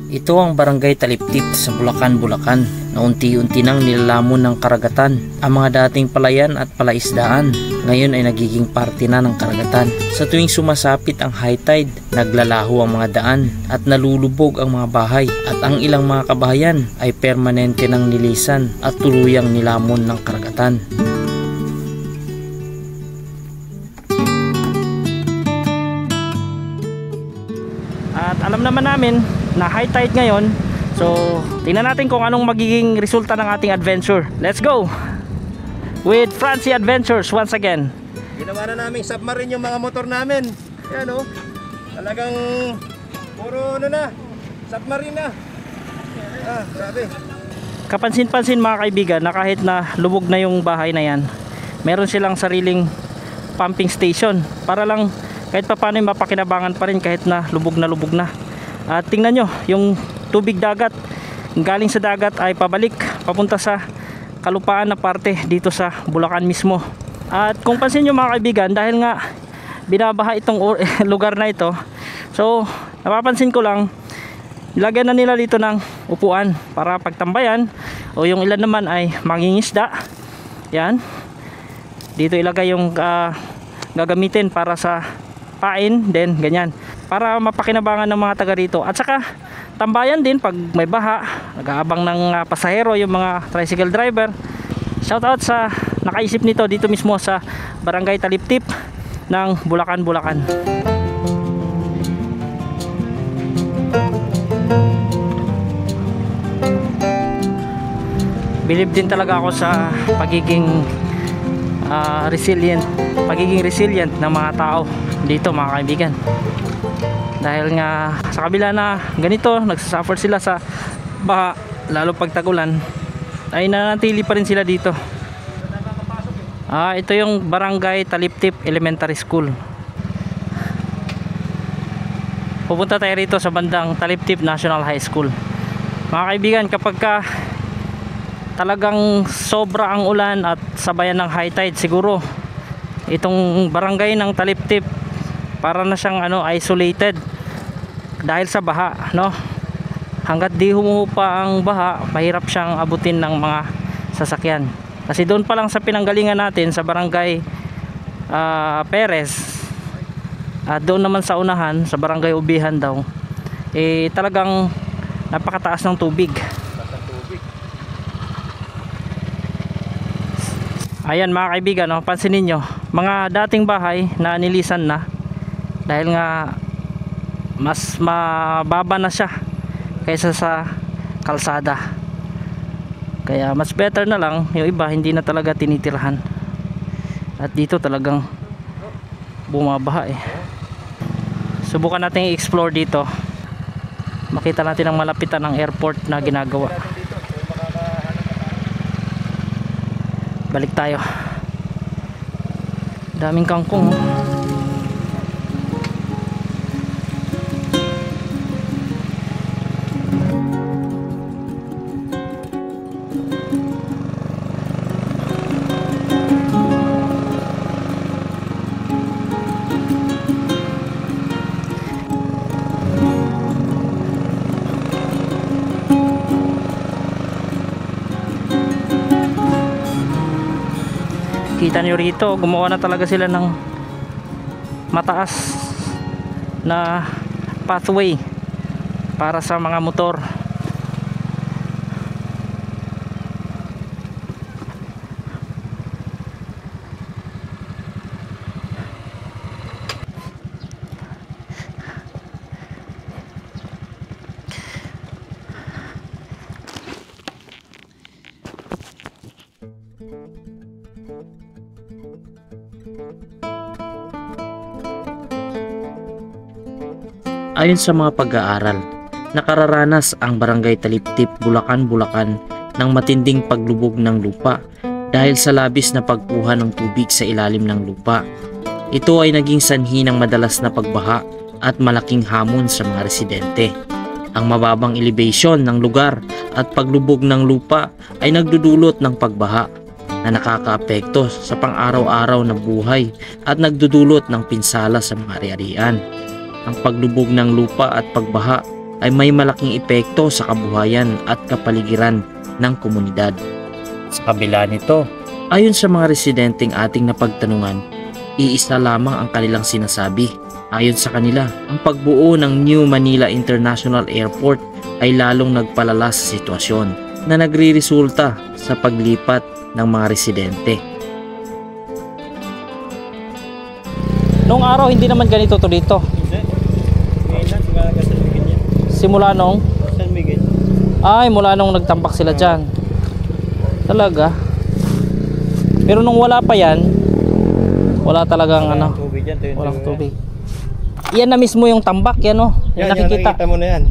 Ito ang Barangay Taliptip sa Bulacan, Bulacan na unti-unti nang nilalamon ng karagatan. Ang mga dating palayan at palaisdaan ngayon ay nagiging parte na ng karagatan. Sa tuwing sumasapit ang high tide, naglalaho ang mga daan at nalulubog ang mga bahay at ang ilang mga kabahayan ay permanente ng nilisan at tuluyang nilamon ng karagatan. At alam naman namin na high tide ngayon, so tingnan natin kung anong magiging resulta ng ating adventure. Let's go with Francie Adventures once again. Ginawa na namin submarine yung mga motor namin. Yan o, talagang puro na, submarine na. Grabe. Kapansin-pansin mga kaibigan na kahit na lubog na yung bahay na yan, meron silang sariling pumping station para lang kahit pa paano mapakinabangan pa rin kahit na lubog na. At tingnan nyo, yung tubig dagat galing sa dagat ay pabalik papunta sa kalupaan na parte dito sa Bulacan mismo. At kung pansin nyo mga kaibigan, dahil nga binabaha itong lugar na ito, so napapansin ko lang nilagyan na nila dito ng upuan para pagtambayan, o yung ilan naman ay mangingisda. Yan, dito ilagay yung gagamitin para sa pain, then ganyan para mapakinabangan ng mga taga rito. At saka tambayan din pag may baha, nag-aabang ng pasahero yung mga tricycle driver. Shout out sa nakaisip nito dito mismo sa Barangay Taliptip ng Bulacan, Bulacan. Believe din talaga ako sa pagiging resilient ng mga tao dito mga kaibigan. Dahil nga sa kabila na ganito nagsasuffer sila sa baha, lalo pag tagulan, ay nanatili pa rin sila dito. Ito yung Barangay Taliptip Elementary School. Pupunta tayo rito sa bandang Taliptip National High School. Mga kaibigan, kapag talagang sobra ang ulan at sabayan ng high tide, siguro itong barangay ng Taliptip para na siyang isolated dahil sa baha, no? Hanggat di humupa ang baha, mahirap siyang abutin ng mga sasakyan. Kasi doon pa lang sa pinanggalingan natin sa Barangay Perez, at doon naman sa unahan sa Barangay Ubihan daw, talagang napakataas ng tubig. Ayan mga kaibigan, pansin niyo, mga dating bahay na nilisan na dahil nga mas mababa na siya kaysa sa kalsada. Kaya mas better na lang, yung iba hindi na talaga tinitirahan. At dito talagang bumabaha Subukan natin i-explore dito. Makita natin ang malapitan ng airport na ginagawa. Balik tayo. Daming kangkong. Kita nyo rito, gumawa na talaga sila ng mataas na pathway para sa mga motor. Ayon sa mga pag-aaral, nakararanas ang Barangay Taliptip, Bulacan, Bulacan ng matinding paglubog ng lupa dahil sa labis na pagkuha ng tubig sa ilalim ng lupa. Ito ay naging sanhi ng madalas na pagbaha at malaking hamon sa mga residente. Ang mababang elevation ng lugar at paglubog ng lupa ay nagdudulot ng pagbaha na nakakaapekto sa pang-araw-araw na buhay at nagdudulot ng pinsala sa mga ari-arian. Ang paglubog ng lupa at pagbaha ay may malaking epekto sa kabuhayan at kapaligiran ng komunidad. Sa kabila nito, ayon sa mga residenteng ating napagtanungan, iisa lamang ang kanilang sinasabi. Ayon sa kanila, ang pagbuo ng New Manila International Airport ay lalong nagpalala sa sitwasyon na nagre-resulta sa paglipat ng mga residente. Noong araw hindi naman ganito to dito. Hindi. Ngayon lang, simula ka San Miguel yan. Simula nung San Miguel. mula nung nagtambak sila dyan. Talaga. Pero nung wala pa yan, wala talagang Walang tubig yan. walang tubig. Yan na mismo yung tambak, yan oh. Yung nakikita. Nakikita mo na yan.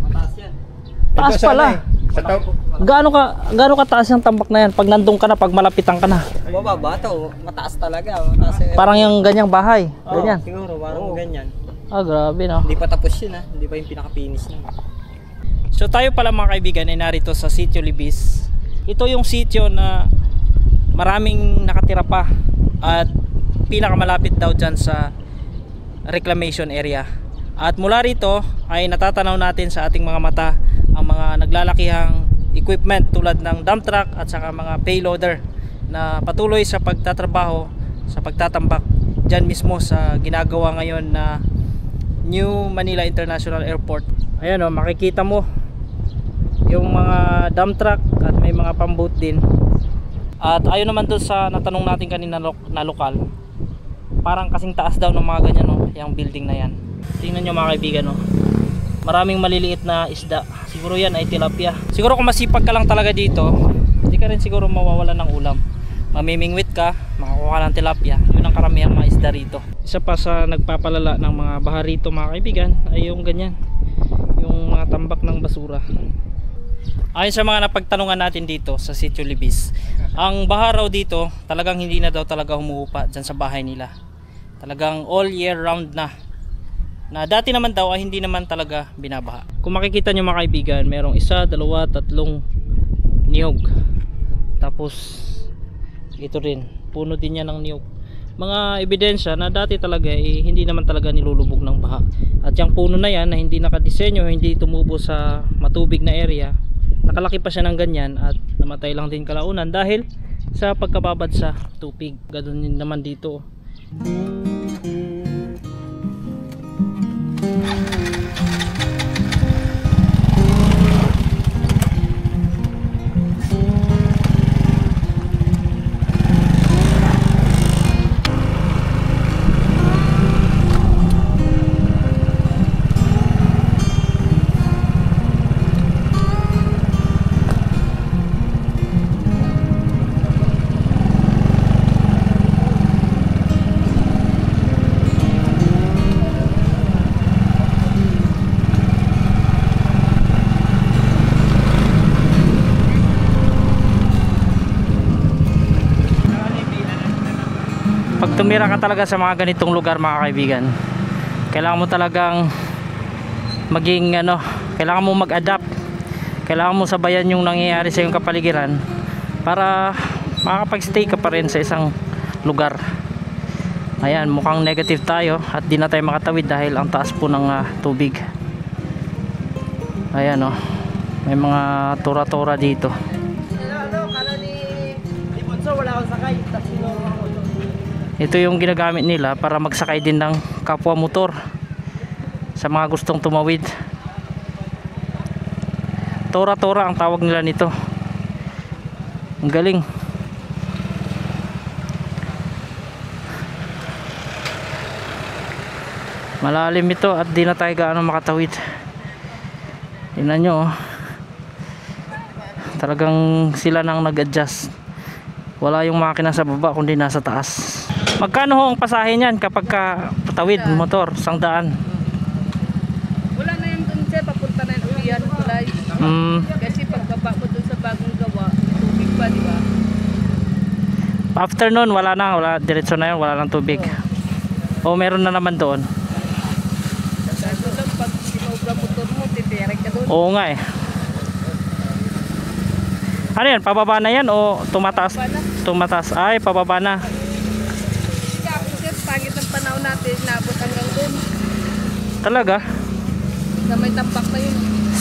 Taas Ito, pala. Sa tao. Gaano ka taas yung tambak na yan? Pag nandun ka na, pag malapitan ka na. Mababa to, mataas talaga. Mataas Parang yung ganyang bahay. Ganyan. Siguro, parang ganyan. Ah, grabe no. Hindi pa tapos yun Hindi pa yung pinaka-finish na. So tayo pala mga kaibigan ay narito sa Sitio Libis. Ito yung sitio na maraming nakatira pa at pinakamalapit daw dyan sa reclamation area. At mula rito ay natatanaw natin sa ating mga mata ang mga naglalakihang equipment tulad ng dump truck at saka mga payloader na patuloy sa pagtatrabaho, sa pagtatambak dyan mismo sa ginagawa ngayon na New Manila International Airport. Ayan o, makikita mo yung mga dump truck at may mga pamboat din. At ayon naman doon sa natanong natin kanina na lokal, parang kasing taas daw ng mga ganyan no, yung building na yan. Tingnan nyo mga kaibigan no, maraming maliliit na isda. Siguro yan ay tilapia. Siguro kung masipag ka lang talaga dito, hindi ka rin siguro mawawalan ng ulam. Mamimingwit ka, makakuha ka ng tilapia. Yun ang karamihang mga isda rito. Isa pa sa nagpapalala ng mga baha rito mga kaibigan ay yung ganyan, yung mga tambak ng basura. Ayon sa mga napagtanungan natin dito sa Sitio Libis, ang baha raw dito talagang hindi na daw talaga humuupa dyan sa bahay nila. Talagang all year round na dati naman daw ay hindi naman talaga binabaha. Kung makikita nyo mga kaibigan, merong 1, 2, 3 niyog. Tapos ito rin, puno din yan ng niyog. Mga ebidensya na dati talaga hindi naman talaga nilulubog ng baha. At yung puno na yan na hindi nakadisenyo, hindi tumubo sa matubig na area, nakalaki pa siya ng ganyan at namatay lang din kalaunan dahil sa pagkababad sa tubig. Ganun din naman dito. Pag tumira ka talaga sa mga ganitong lugar mga kaibigan, kailangan mo talagang maging kailangan mo mag-adapt, kailangan mo sabayan yung nangyayari sa iyong kapaligiran para makakapag-stay ka pa rin sa isang lugar. Ayan, mukhang negative tayo at di na tayo makatawid dahil ang taas po ng tubig. Ayan may mga tura-tura dito. Ito yung ginagamit nila para magsakay din ng kapwa motor sa mga gustong tumawid. Tora-tora ang tawag nila nito. Ang galing. Malalim ito at di na tayo gaano makatawid. Tingnan nyo talagang sila nang nag-adjust. Wala yung makina sa baba kundi nasa taas. Magkano ho ang pasahe niyan kapag patawid motor? 100? Wala na yung dun sir, papunta na yung ulian kulay. Kasi pagbaba ko dun sa bagong gawa, tubig pa, di ba? After nun, wala diretso na yun, wala nang tubig. O meron na naman doon. Kaso lang, pag sinobra motor mo, titirek ka dun. Oo nga Ano yan, pababa na yan o tumataas? Tumataas, ay pababa na. Kaya ako sir, pangit ng panahon natin, nabot hanggang dun. Talaga? Na may tambak na yun.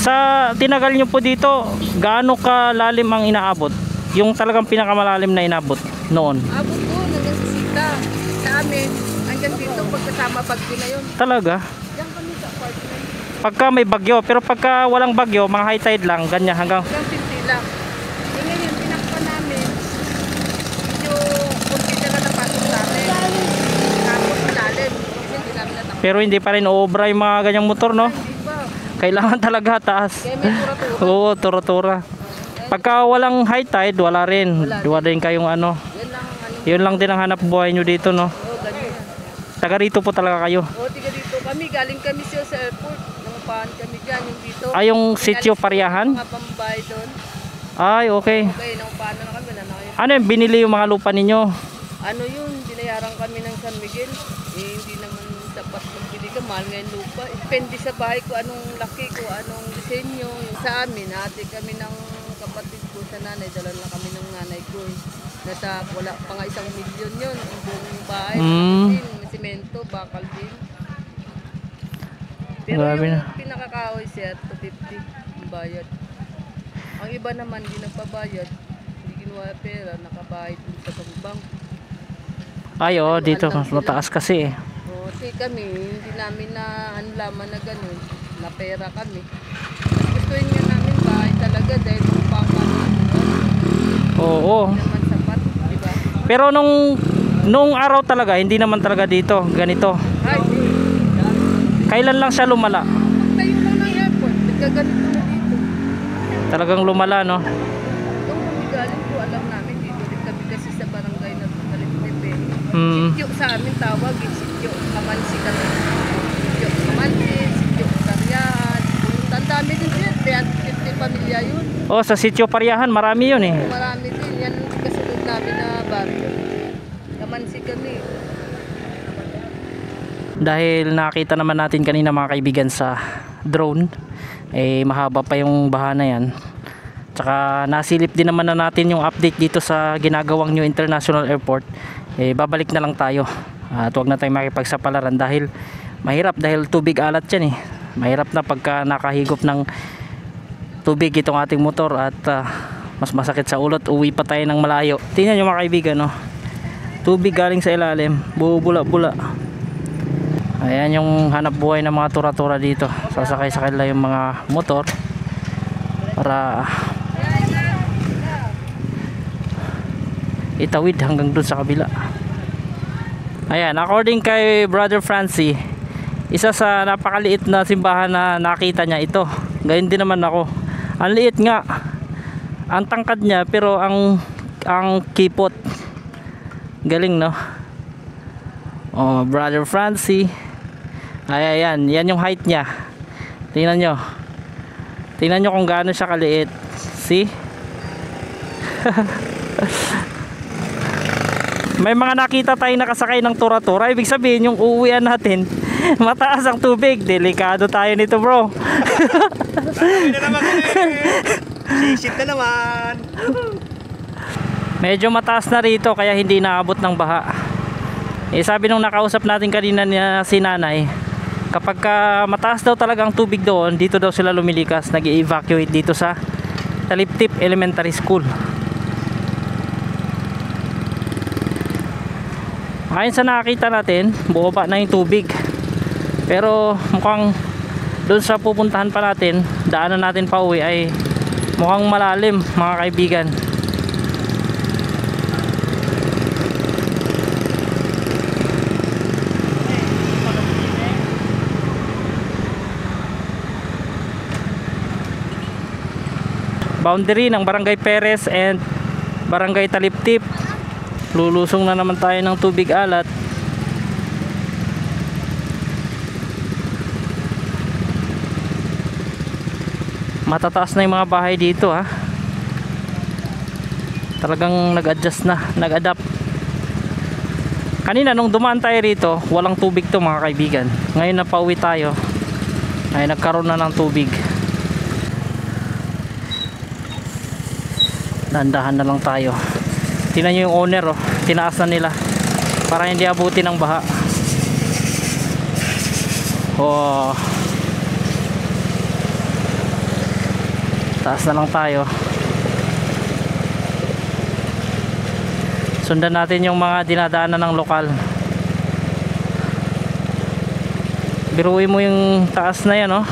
Sa tinagal nyo po dito, gaano kalalim ang inaabot? Yung talagang pinakamalalim na inabot noon. Abot ko, hanggang sa sita. Sa amin, hanggang dito, pagkasama bagyo na yun. Talaga? Diyan kami sa apartment. Pagka may bagyo, pero pagka walang bagyo, mga high tide lang, ganyan hanggang... Hanggang 50 lang. E ngayon, pinakpa namin, medyo kunti na lang napasok namin. Tapos malalim. Kasi hindi namin natakot. Pero hindi pa rin uobra yung mga ganyang motor, no? Hindi pa. Kailangan talaga taas. Kaya may tura-tura. Oo, tura-tura. Pagka walang high tide, wala rin. Wala rin kayong ano. Yan lang ang ano. Yun lang din ang hanap buhay nyo dito, no? Oo, ganyan. Taga rito po talaga kayo. Oo, tiga dito kami. Galing kami sa airport. Nangupahan kami dyan, yung dito. Ay, yung sitio Pariahan? Mga pambahay doon. Ay, okay. Okay, nangupahan na kami. Ano yung binili yung mga lupa ninyo? Ano yun, binayaran kami ng San Miguel. Eh, hindi naman dapat magbili ka. Mahal ngayon lupa. Depende sa bahay ko, anong laki ko, anong disenyo. Yung sa amin, ate kami ng kapatid ko sa nanay. Dala na kami ng nanay ko. Nasa, wala pa nga 1 milyon yun. Ang buong bahay. May simento, bakal din. Pero Grabe yung na. pinakakahoy siya, 250 ang bayad. Ang iba naman, hindi nagpabayad. Hindi kinuha pera, nakabayad dun sa bangbank. Ay, oo, dito mas mataas kasi eh. O, kasi kami, hindi namin na anlaman na ganun, na pera kami. Mas gustuin nga namin bahay talaga dahil kung pangkalan, Oo. hindi naman sapat, di ba? Pero nung araw talaga, hindi naman talaga dito, ganito. Ay, Kailan lang siya lumala? tayo lang ng airport, nagkaganito na dito. Talagang lumala, no? Kung kami galing po, alam namin dito rin kami kasi sa barangay na Kaliptepe. Hmm. Sityo sa amin tawag, sityo Kamansi kami. Sityo Kamansi, sityo Karyaan. Ang dami din siya, 350 pamilya yun. Oh, sa sitio Pariahan, marami yun eh. Marami din, yan ang kasunod namin na barrio. Kamansi kami. Dahil nakita naman natin kanina mga kaibigan sa drone, eh mahaba pa yung baha na yan. Tsaka nasilip din naman na natin yung update dito sa ginagawang New International Airport. Eh babalik na lang tayo. At huwag na tayong makipagsapalaran dahil mahirap, dahil tubig alat yan eh. Mahirap na pagka nakahigop ng tubig itong ating motor at mas masakit sa ulot, uwi pa tayo ng malayo. Tingnan nyo mga kaibigan, no? Tubig galing sa ilalim, bubula-bula. Ayan yung hanap buhay ng mga tura-tura dito. Sasakay-sakay lang yung mga motor para itawid hanggang dun sa kabila. Ayan, according kay Brother Francie, isa sa napakaliit na simbahan na nakita niya ito. Gayon din naman ako. Ang liit nga, ang tangkad niya, pero ang kipot. Galing, no? Oh, Brother Francie. Ay, ayan, yan yung height niya. Tingnan nyo. Tingnan nyo kung gaano siya kaliit. See? May mga nakita tayong nakasakay ng tura-tura. Ibig sabihin yung uuwian natin, mataas ang tubig. Delikado tayo nito, bro. Ay na naman kami. Sisip na naman. Medyo mataas na rito kaya hindi naabot ng baha. Eh sabi nung nakausap natin kanina si nanay, kapag mataas daw talaga ang tubig doon, dito daw sila lumilikas, nag-evacuate dito sa Taliptip Elementary School. Ayon sa nakita natin, bumaba na yung tubig. Pero mukhang doon sa pupuntahan pa natin, daanan natin pa uwi ay mukhang malalim mga kaibigan. Boundary ng Barangay Perez and Barangay Taliptip. Lulusong na naman tayo ng tubig alat. Matataas na yung mga bahay dito, ha. Talagang nag-adjust na, nag-adapt. Kanina nung dumaan tayo rito, walang tubig to mga kaibigan. Ngayon na pauwi tayo, ay nagkaroon na ng tubig. Dandahan na lang tayo. Tingnan nyo yung owner, oh. Tinaas na nila para hindi abutin ng baha. Oh. Taas na lang tayo. Sundan natin yung mga dinadaanan ng lokal. Biruin mo yung taas na yan, oh.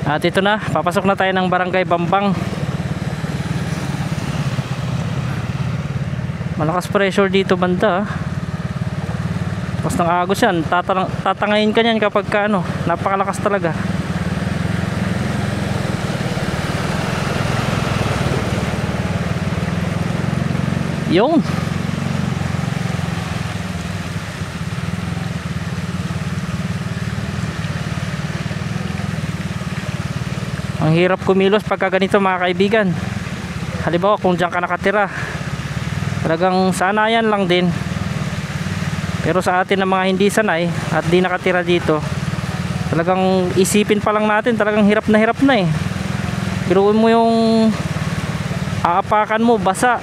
At ito na, papasok na tayo ng Barangay Bambang. Malakas pressure dito banda, ah. Tapos ng agos yan, tatangayin ka yan kapag ka, ano, napakalakas talaga. Yung ang hirap kumilos pagka ganito, mga kaibigan. Halimbawa kung diyan ka nakatira, talagang sanayan lang din. Pero sa atin na mga hindi sanay at di nakatira dito, talagang isipin pa lang natin, talagang hirap na eh. Biruin mo yung aapakan mo, basa.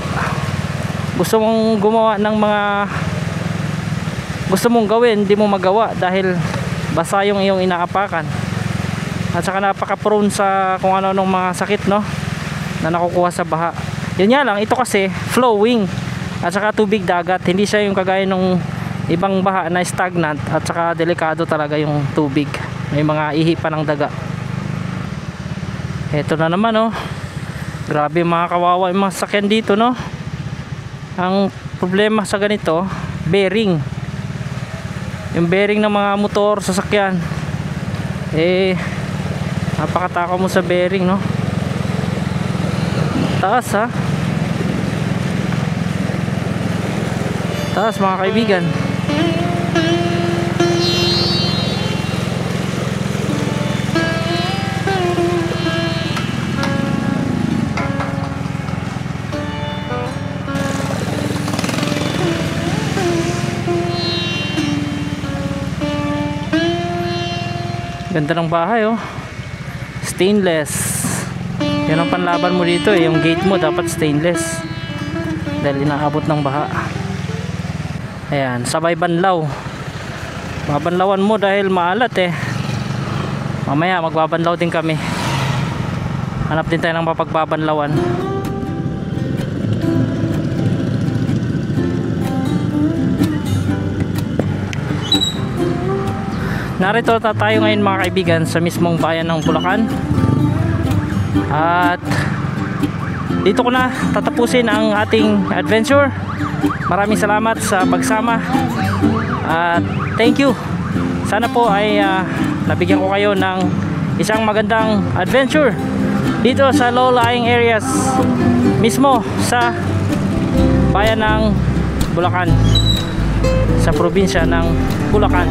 Gusto mong gumawa ng mga gusto mong gawin, hindi mo magawa dahil basa yung iyong inaapakan. At saka napaka-prone sa kung ano-anong mga sakit, no, na nakukuha sa baha. Yun nga lang, ito kasi flowing at saka tubig dagat, hindi siya yung kagaya ng ibang baha na stagnant at saka delikado talaga yung tubig, may mga ihi pa ng daga. Eto na naman, oh. Grabe, mga kawawa yung mga sasakyan dito, no. Ang problema sa ganito, bearing, yung bearing ng mga motor, sasakyan, napakatakaw mo sa bearing, no. Taas, ha. Taas, mga kaibigan. Ganda ng bahay, oh. Stainless. Yan ang panlaban mo dito, eh. Yung gate mo dapat stainless dahil inaabot ng baha. Ayan, sabay banlaw. Babanlawan mo dahil maalat, eh. Mamaya magbabanlaw din kami. Hanap din tayo ng mapagbabanlawan. Narito tayo ngayon, mga kaibigan, sa mismong bayan ng Bulacan. At dito ko na tatapusin ang ating adventure. Maraming salamat sa pagsama. At thank you. Sana po ay nabigyan ko kayo ng isang magandang adventure dito sa low-lying areas mismo sa bayan ng Bulacan, sa probinsya ng Bulacan.